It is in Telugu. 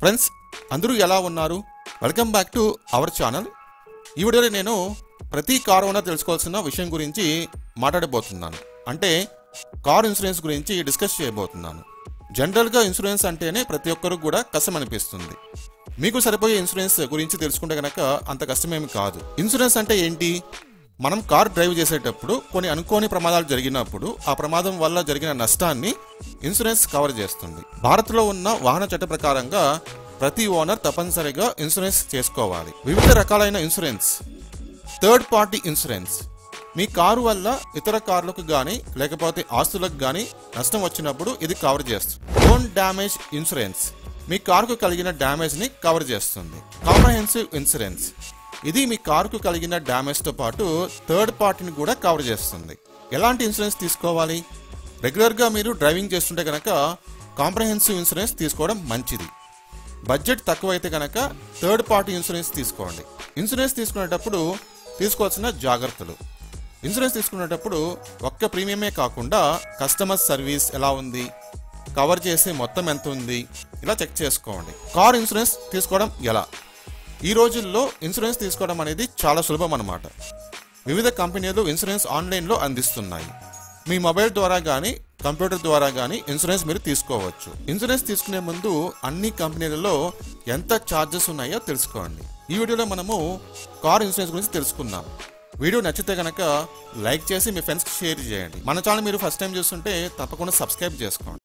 ఫ్రెండ్స్ అందరూ ఎలా ఉన్నారు? Welcome back to our channel. ఈ వీడియోలో నేను ప్రతి కార్ ఓనర్ తెలుసుకోవాల్సిన విషయం గురించి మాట్లాడబోతున్నాను. అంటే కార్ ఇన్సూరెన్స్ గురించి డిస్కస్ చేయబోతున్నాను. జనరల్గా ఇన్సూరెన్స్ అంటేనే ప్రతి ఒక్కరు కూడా కష్టం అనిపిస్తుంది. మీకు సరిపోయే ఇన్సూరెన్స్ గురించి తెలుసుకుంటే కనుక అంత కష్టమేమి కాదు. ఇన్సూరెన్స్ అంటే ఏంటి? మనం కార్ డ్రైవ్ చేసేటప్పుడు కొన్ని అనుకోని ప్రమాదాలు జరిగినప్పుడు ఆ ప్రమాదం వల్ల జరిగిన నష్టాన్ని ఇన్సూరెన్స్ కవర్ చేస్తుంది. భారత్లో ఉన్న వాహన చట్ట ప్రకారంగా ప్రతి ఓనర్ తప్పనిసరిగా ఇన్సూరెన్స్ చేసుకోవాలి. వివిధ రకాలైన ఇన్సూరెన్స్. Third party insurance. మీ కారు వల్ల ఇతర కార్లకు కానీ లేకపోతే ఆస్తులకు కానీ నష్టం వచ్చినప్పుడు ఇది కవర్ చేస్తుంది. Own damage insurance. మీ కారుకు కలిగిన డ్యామేజ్ని కవర్ చేస్తుంది. Comprehensive insurance. ఇది మీ కారుకు కలిగిన డ్యామేజ్తో పాటు థర్డ్ పార్టీని కూడా కవర్ చేస్తుంది. ఎలాంటి ఇన్సూరెన్స్ తీసుకోవాలి? రెగ్యులర్గా మీరు డ్రైవింగ్ చేస్తుంటే కనుక కాంప్రహెన్సివ్ ఇన్సూరెన్స్ తీసుకోవడం మంచిది. బడ్జెట్ తక్కువైతే కనుక థర్డ్ పార్టీ ఇన్సూరెన్స్ తీసుకోండి. ఇన్సూరెన్స్ తీసుకునేటప్పుడు తీసుకోవాల్సిన జాగ్రత్తలు. ఇన్సూరెన్స్ తీసుకునేటప్పుడు ఒక్క ప్రీమియమే కాకుండా కస్టమర్ సర్వీస్ ఎలా ఉంది, కవర్ చేసే మొత్తం ఎంత ఉంది, ఇలా చెక్ చేసుకోండి. కార్ ఇన్సూరెన్స్ తీసుకోవడం ఎలా? ఈ రోజుల్లో ఇన్సూరెన్స్ తీసుకోవడం అనేది చాలా సులభం అన్నమాట. వివిధ కంపెనీలు ఇన్సూరెన్స్ ఆన్లైన్లో అందిస్తున్నాయి. మీ మొబైల్ ద్వారా కానీ కంప్యూటర్ ద్వారా కానీ ఇన్సూరెన్స్ మీరు తీసుకోవచ్చు. ఇన్సూరెన్స్ తీసుకునే ముందు అన్ని కంపెనీలలో ఎంత ఛార్జెస్ ఉన్నాయో తెలుసుకోండి. ఈ వీడియోలో మనము కార్ ఇన్సూరెన్స్ గురించి తెలుసుకుందాం. వీడియో నచ్చితే కనుక లైక్ చేసి మీ ఫ్రెండ్స్కి షేర్ చేయండి. మన ఛానల్ మీరు ఫస్ట్ టైం చూస్తుంటే తప్పకుండా సబ్స్క్రైబ్ చేసుకోండి.